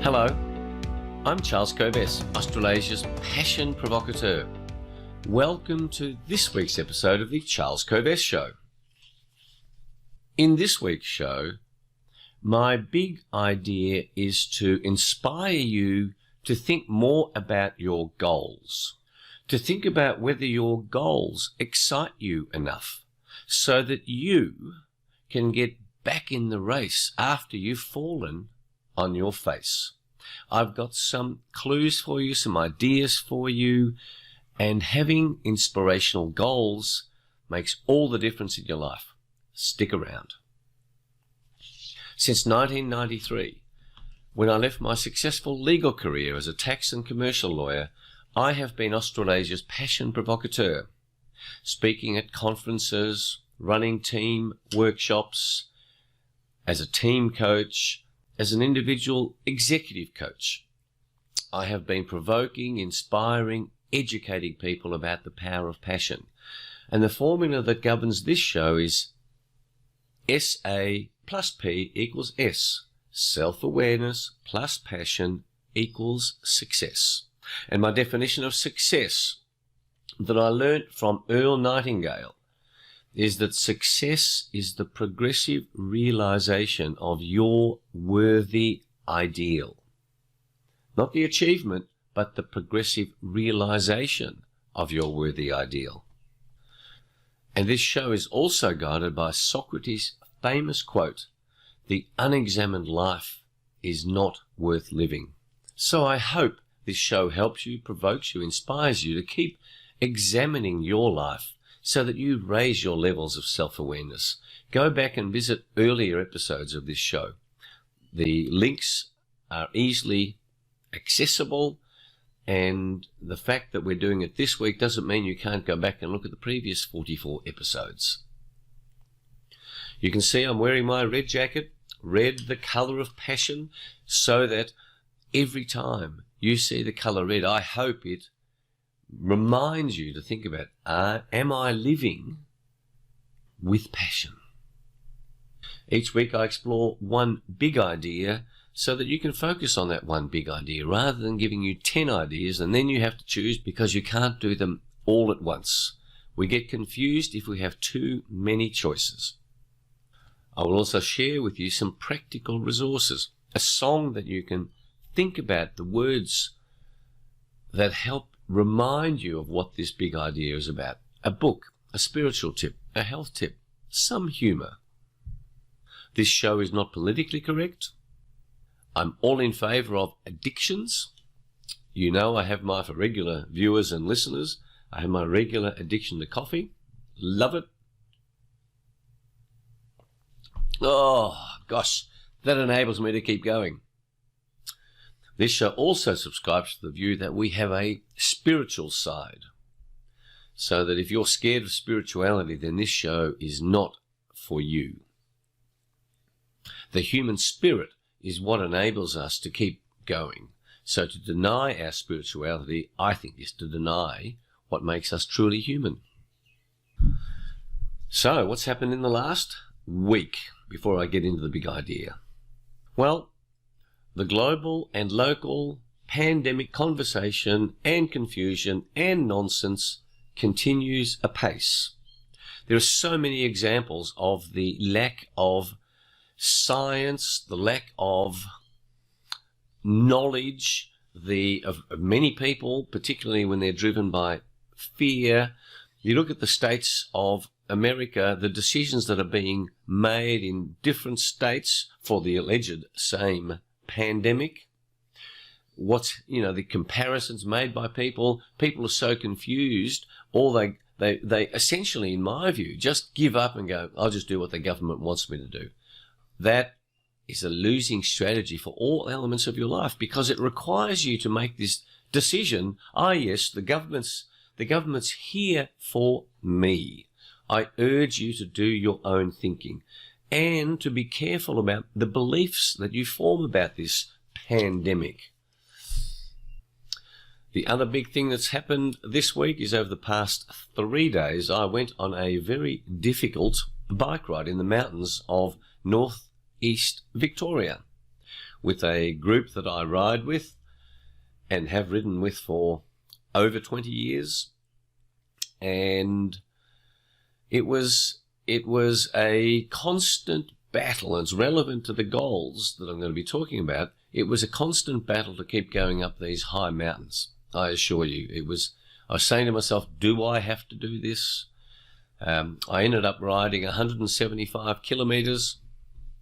Hello, I'm Charles Kovess, Australasia's passion provocateur. Welcome to this week's episode of the Charles Kovess Show. In this week's show, my big idea is to inspire you to think more about your goals, to think about whether your goals excite you enough so that you can get back in the race after you've fallen on your face. I've got some clues for you, some ideas for you, and having inspirational goals makes all the difference in your life. Stick around. Since 1993, when I left my successful legal career as a tax and commercial lawyer, I have been Australasia's passion provocateur, speaking at conferences, running team workshops, as a team coach, as an individual executive coach. I have been provoking, inspiring, educating people about the power of passion. And the formula that governs this show is SA plus P equals S. Self-awareness plus passion equals success. And my definition of success that I learnt from Earl Nightingale is that success is the progressive realization of your worthy ideal. Not the achievement, but the progressive realization of your worthy ideal. And this show is also guided by Socrates' famous quote, "The unexamined life is not worth living." So I hope this show helps you, provokes you, inspires you to keep examining your life so that you raise your levels of self-awareness. Go back and visit earlier episodes of this show. The links are easily accessible, and the fact that we're doing it this week doesn't mean you can't go back and look at the previous 44 episodes. You can see I'm wearing my red jacket, red the colour of passion, so that every time you see the colour red, I hope it reminds you to think about, am I living with passion? Each week I explore one big idea so that you can focus on that one big idea rather than giving you 10 ideas and then you have to choose because you can't do them all at once. We get confused if we have too many choices. I will also share with you some practical resources, a song that you can think about, the words that help remind you of what this big idea is about, a book, a spiritual tip, a health tip, some humour. This show is not politically correct. I'm all in favour of addictions. You know I have my, for regular viewers and listeners, I have my regular addiction to coffee. Love it. Oh, gosh, that enables me to keep going. This show also subscribes to the view that we have a spiritual side, so that if you're scared of spirituality, then this show is not for you. The human spirit is what enables us to keep going. So to deny our spirituality, I think, is to deny what makes us truly human. So what's happened in the last week before I get into the big idea? Well, the global and local pandemic conversation and confusion and nonsense continues apace. There are so many examples of the lack of science, the lack of knowledge of many people, particularly when they're driven by fear. You look at the states of America, the decisions that are being made in different states for the alleged same pandemic, the comparisons made by people are so confused, or they essentially, in my view, just give up and go, I'll just do what the government wants me to do. That is a losing strategy for all elements of your life, because it requires you to make this decision. Yes, the government's here for me. I urge you to do your own thinking and to be careful about the beliefs that you form about this pandemic. The other big thing that's happened this week is over the past 3 days, I went on a very difficult bike ride in the mountains of northeast Victoria. with a group that I ride with and have ridden with for over 20 years. And it was a constant battle, and it's relevant to the goals that I'm going to be talking about. It was a constant battle to keep going up these high mountains. I assure you, I was saying to myself, do I have to do this? I ended up riding 175 kilometres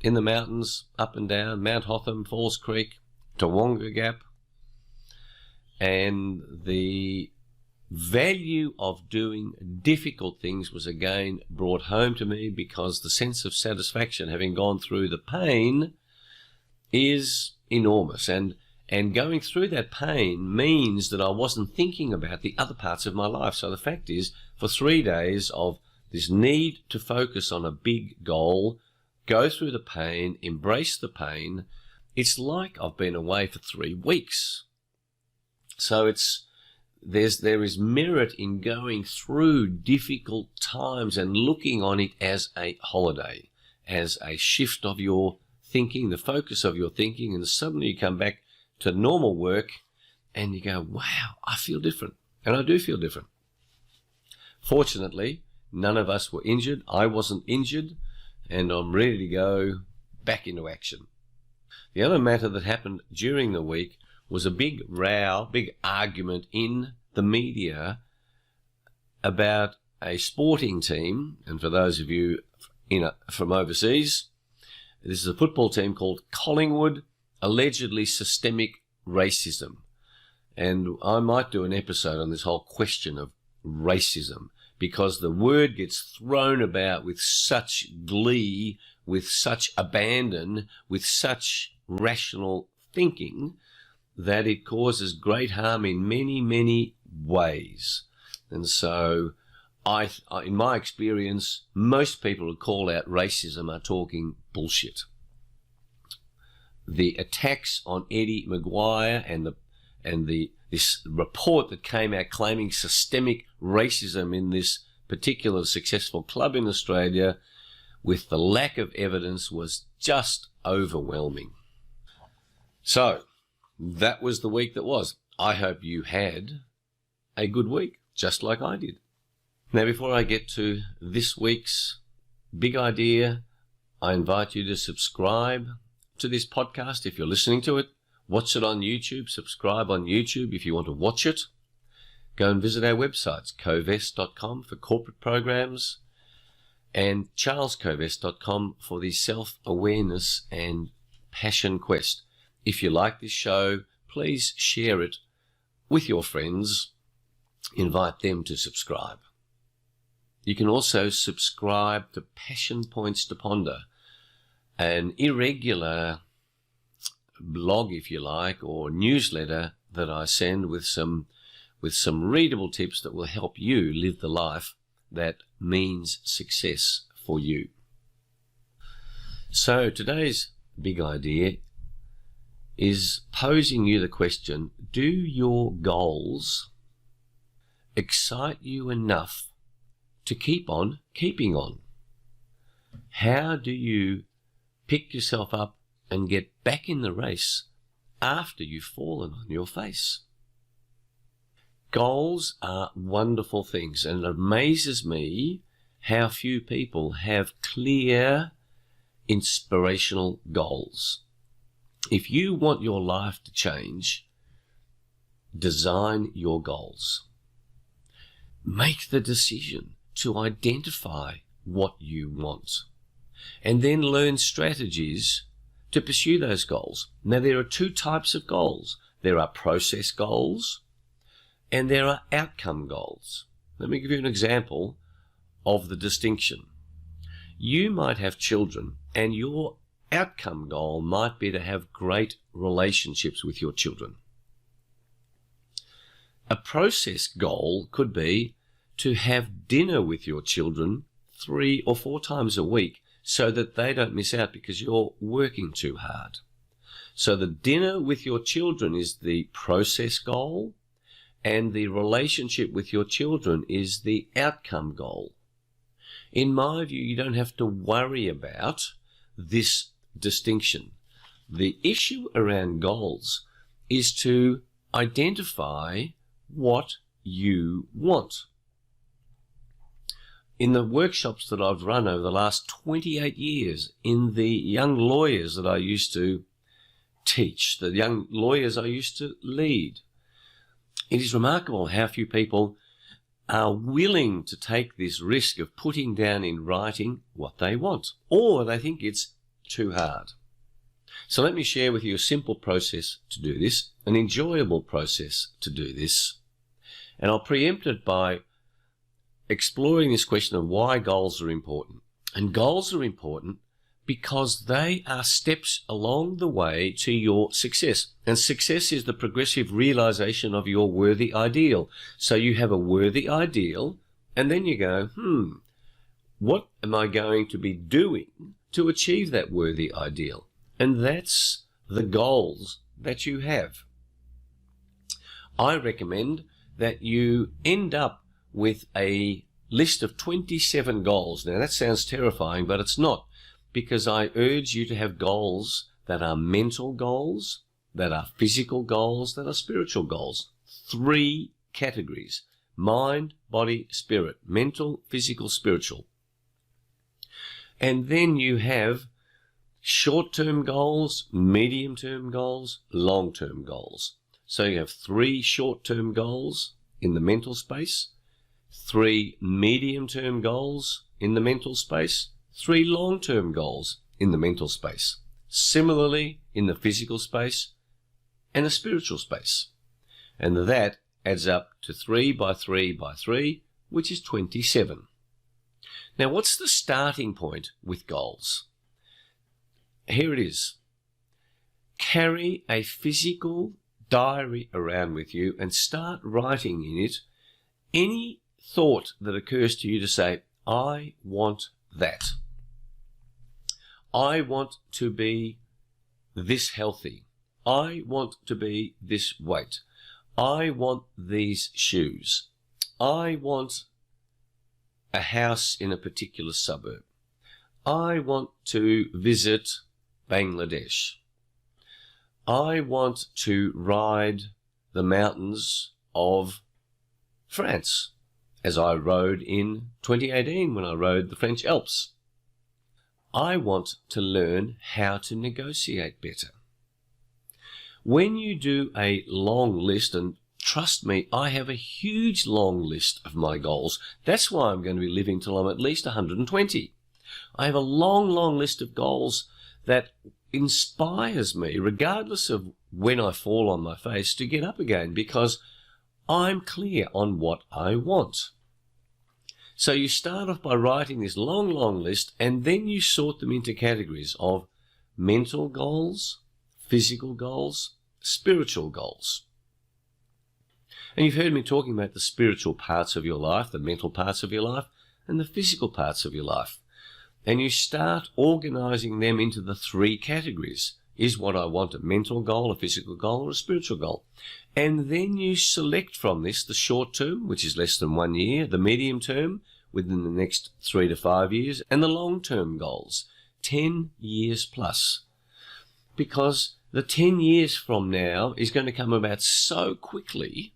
in the mountains, up and down, Mount Hotham, Falls Creek, Tawonga Gap. And the value of doing difficult things was again brought home to me, because the sense of satisfaction, having gone through the pain, is enormous. And going through that pain means that I wasn't thinking about the other parts of my life. So the fact is, for 3 days of this need to focus on a big goal, go through the pain, embrace the pain, it's like I've been away for 3 weeks. So there is merit in going through difficult times and looking on it as a holiday, as a shift of your thinking, the focus of your thinking, and suddenly you come back to normal work and you go, wow, I feel different. And I do feel different. Fortunately, none of us were injured. I wasn't injured, and I'm ready to go back into action. The other matter that happened during the week was a big row, big argument in the media about a sporting team. And for those of you from overseas, this is a football team called Collingwood, allegedly systemic racism. And I might do an episode on this whole question of racism, because the word gets thrown about with such glee, with such abandon, with such rational thinking, that it causes great harm in many, many ways. And so in my experience, most people who call out racism are talking bullshit. The attacks on Eddie Maguire and this report that came out claiming systemic racism in this particular successful club in Australia, with the lack of evidence, was just overwhelming. So that was the week that was. I hope you had a good week, just like I did. Now, before I get to this week's big idea, I invite you to subscribe to this podcast if you're listening to it. Watch it on YouTube. Subscribe on YouTube if you want to watch it. Go and visit our websites, covest.com for corporate programs and charlescovest.com for the self-awareness and passion quest. If you like this show, please share it with your friends. Invite them to subscribe. You can also subscribe to Passion Points to Ponder, an irregular blog, if you like, or newsletter that I send with some readable tips that will help you live the life that means success for you. So today's big idea is posing you the question, do your goals excite you enough to keep on keeping on? How do you pick yourself up and get back in the race after you've fallen on your face? Goals are wonderful things, and it amazes me how few people have clear, inspirational goals. If you want your life to change, design your goals. Make the decision to identify what you want, and then learn strategies to pursue those goals. Now, there are 2 types of goals. There are process goals and there are outcome goals. Let me give you an example of the distinction. You might have children, and your outcome goal might be to have great relationships with your children. A process goal could be to have dinner with your children 3 or 4 times a week so that they don't miss out because you're working too hard. So the dinner with your children is the process goal, and the relationship with your children is the outcome goal. In my view, you don't have to worry about this distinction. The issue around goals is to identify what you want. In the workshops that I've run over the last 28 years, in the young lawyers that I used to teach, the young lawyers I used to lead, it is remarkable how few people are willing to take this risk of putting down in writing what they want, or they think it's too hard. So let me share with you a simple process to do this, an enjoyable process to do this, and I'll preempt it by exploring this question of why goals are important. And goals are important because they are steps along the way to your success. And success is the progressive realization of your worthy ideal. So you have a worthy ideal, and then you go, what am I going to be doing to achieve that worthy ideal? And that's the goals that you have. I recommend that you end up with a list of 27 goals. Now that sounds terrifying, but it's not, because I urge you to have goals that are mental goals, that are physical goals, that are spiritual goals. 3 categories: mind, body, spirit. Mental, physical, spiritual. And then you have short-term goals, medium-term goals, long-term goals. So you have 3 short-term goals in the mental space, 3 medium-term goals in the mental space, 3 long-term goals in the mental space. Similarly, in the physical space and the spiritual space. And that adds up to 3 by 3 by 3, which is 27. Now, what's the starting point with goals? Here it is. Carry a physical diary around with you and start writing in it any thought that occurs to you to say, I want that. I want to be this healthy. I want to be this weight. I want these shoes. I want a house in a particular suburb. I want to visit Bangladesh. I want to ride the mountains of France, as I rode in 2018 when I rode the French Alps. I want to learn how to negotiate better. When you do a long list, and trust me, I have a huge long list of my goals. That's why I'm going to be living till I'm at least 120. I have a long, long list of goals that inspires me, regardless of when I fall on my face, to get up again, because I'm clear on what I want. So you start off by writing this long, long list, and then you sort them into categories of mental goals, physical goals, spiritual goals. And you've heard me talking about the spiritual parts of your life, the mental parts of your life, and the physical parts of your life. And you start organizing them into the 3 categories. Is what I want a mental goal, a physical goal, or a spiritual goal? And then you select from this the short term, which is less than 1 year, the medium term, within the next 3 to 5 years, and the long term goals, 10 years plus. Because the 10 years from now is going to come about so quickly.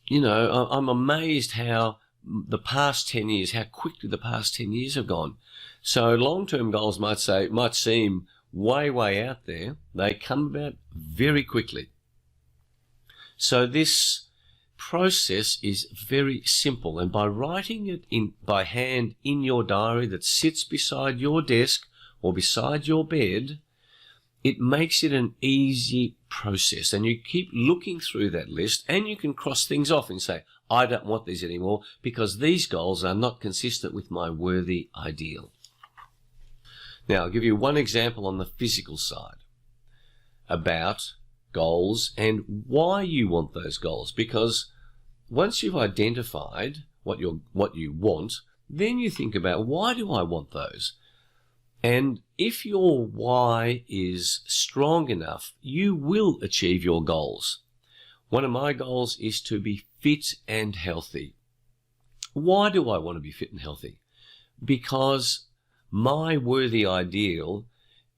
You know, I'm amazed how the past 10 years, how quickly the past 10 years have gone. So long-term goals might seem way out there. They come about very quickly. So this process is very simple, and by writing it by hand in your diary that sits beside your desk or beside your bed, it makes it an easy process, and you keep looking through that list, and you can cross things off and say, I don't want these anymore because these goals are not consistent with my worthy ideal. Now, I'll give you one example on the physical side about goals and why you want those goals, because once you've identified what you want, then you think about, why do I want those? And if your why is strong enough, you will achieve your goals. One of my goals is to be fit and healthy. Why do I want to be fit and healthy? Because my worthy ideal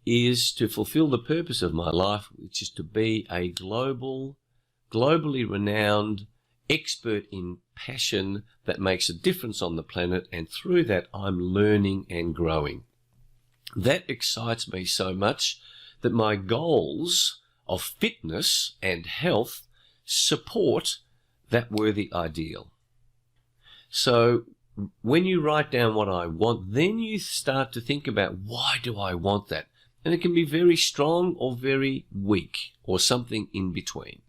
is to fulfill the purpose of my life, which is to be a globally renowned expert in passion that makes a difference on the planet, and through that I'm learning and growing. That excites me so much that my goals of fitness and health support that worthy ideal. So when you write down what I want, then you start to think about, why do I want that? And it can be very strong or very weak or something in between.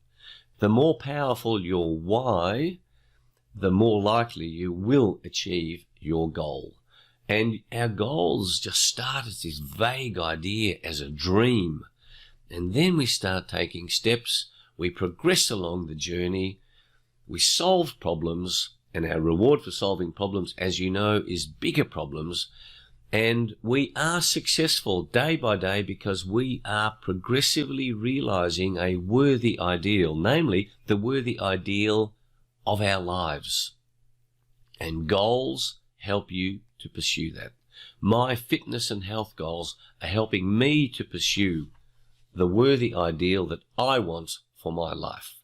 The more powerful your why, the more likely you will achieve your goal. And our goals just start as this vague idea, as a dream. And then we start taking steps, we progress along the journey, we solve problems, and our reward for solving problems, as you know, is bigger problems. And we are successful day by day because we are progressively realizing a worthy ideal, namely the worthy ideal of our lives. And goals help you to pursue that. My fitness and health goals are helping me to pursue the worthy ideal that I want for my life.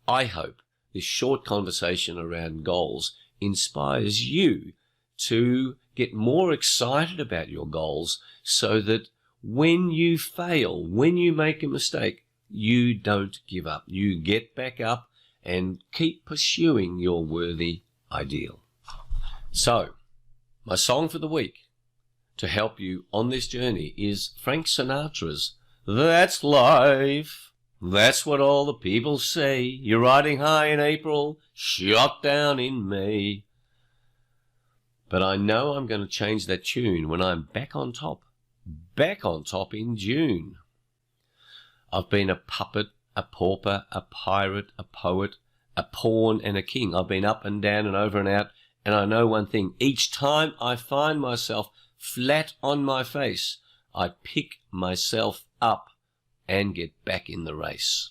I hope this short conversation around goals inspires you to get more excited about your goals, so that when you fail, when you make a mistake, you don't give up. You get back up and keep pursuing your worthy ideal. So, my song for the week to help you on this journey is Frank Sinatra's "That's Life. That's what all the people say. You're riding high in April, shot down in May. But I know I'm going to change that tune when I'm back on top in June. I've been a puppet, a pauper, a pirate, a poet, a pawn and a king. I've been up and down and over and out, and I know one thing. Each time I find myself flat on my face, I pick myself up and get back in the race.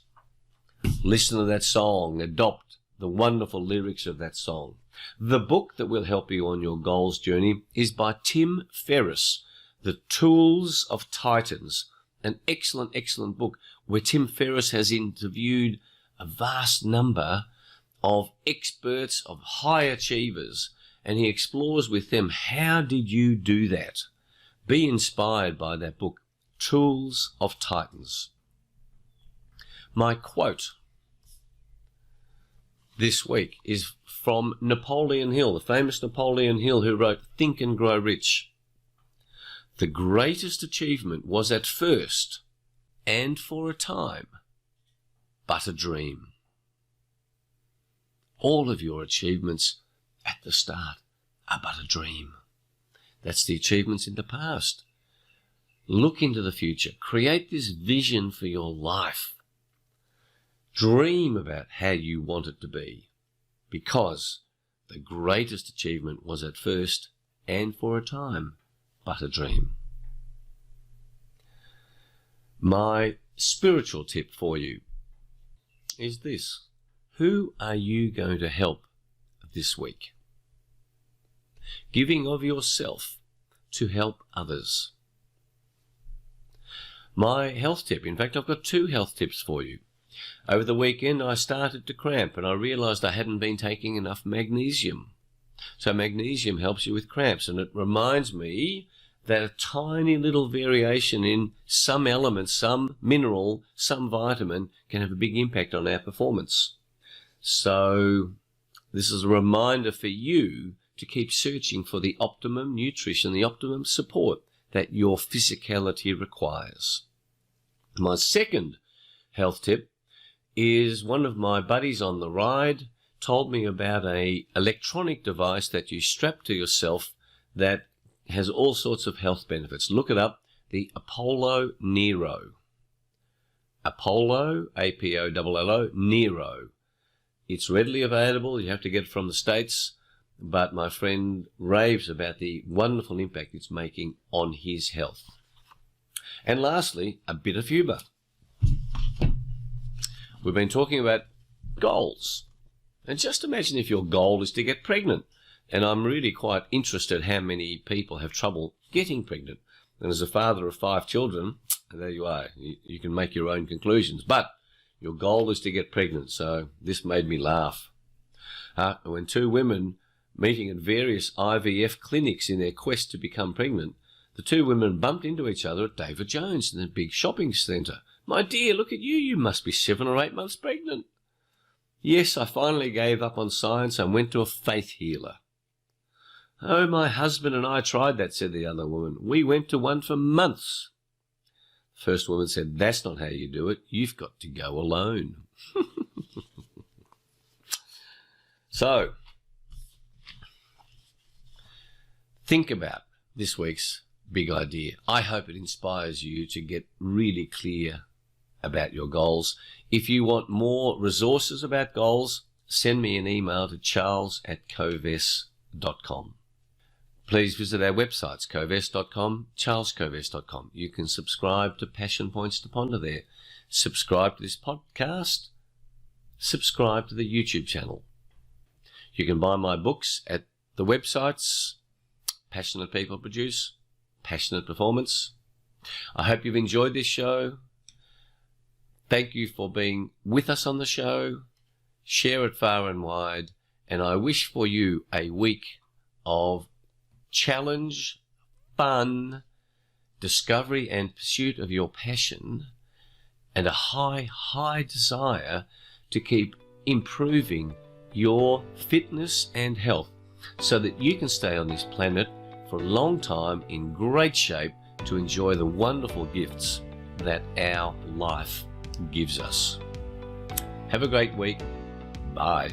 Listen to that song, adopt the wonderful lyrics of that song. The book that will help you on your goals journey is by Tim Ferriss, The Tools of Titans, an excellent, excellent book where Tim Ferriss has interviewed a vast number of experts, of high achievers, and he explores with them, how did you do that? Be inspired by that book, Tools of Titans. My quote this week is from Napoleon Hill, the famous Napoleon Hill, who wrote Think and Grow Rich. The greatest achievement was at first, and for a time, but a dream. All of your achievements at the start are but a dream. That's the achievements in the past. Look into the future. Create this vision for your life. Dream about how you want it to be, because the greatest achievement was at first, and for a time, but a dream. My spiritual tip for you is this. Who are you going to help this week? Giving of yourself to help others. My health tip, in fact, I've got 2 health tips for you. Over the weekend, I started to cramp, and I realized I hadn't been taking enough magnesium. So magnesium helps you with cramps, and it reminds me that a tiny little variation in some element, some mineral, some vitamin can have a big impact on our performance. So this is a reminder for you to keep searching for the optimum nutrition, the optimum support that your physicality requires. My second health tip is one of my buddies on the ride told me about an electronic device that you strap to yourself that has all sorts of health benefits. Look it up, the Apollo Nero. Apollo, A-P-O-L-L-O, Nero. It's readily available. You have to get it from the States. But my friend raves about the wonderful impact it's making on his health. And lastly, a bit of humour. We've been talking about goals. And just imagine if your goal is to get pregnant. And I'm really quite interested how many people have trouble getting pregnant. And as a father of 5 children, there you are. You can make your own conclusions. But your goal is to get pregnant, so this made me laugh. When 2 women meeting at various IVF clinics in their quest to become pregnant, the 2 women bumped into each other at David Jones in the big shopping centre. "My dear, look at you. You must be 7 or 8 months pregnant." "Yes, I finally gave up on science and went to a faith healer." "Oh, my husband and I tried that," said the other woman. "We went to one for months." The first woman said, "That's not how you do it. You've got to go alone." So, think about this week's big idea. I hope it inspires you to get really clear about your goals. If you want more resources about goals, send me an email to charles@coves.com. Please visit our websites, coves.com, charlescoves.com. You can subscribe to Passion Points to Ponder there. Subscribe to this podcast. Subscribe to the YouTube channel. You can buy my books at the websites. Passionate People Produce, Passionate Performance. I hope you've enjoyed this show. Thank you for being with us on the show. Share it far and wide. And I wish for you a week of challenge, fun, discovery and pursuit of your passion, and a high desire to keep improving your fitness and health so that you can stay on this planet for a long time in great shape to enjoy the wonderful gifts that our life gives us. Have a great week. Bye.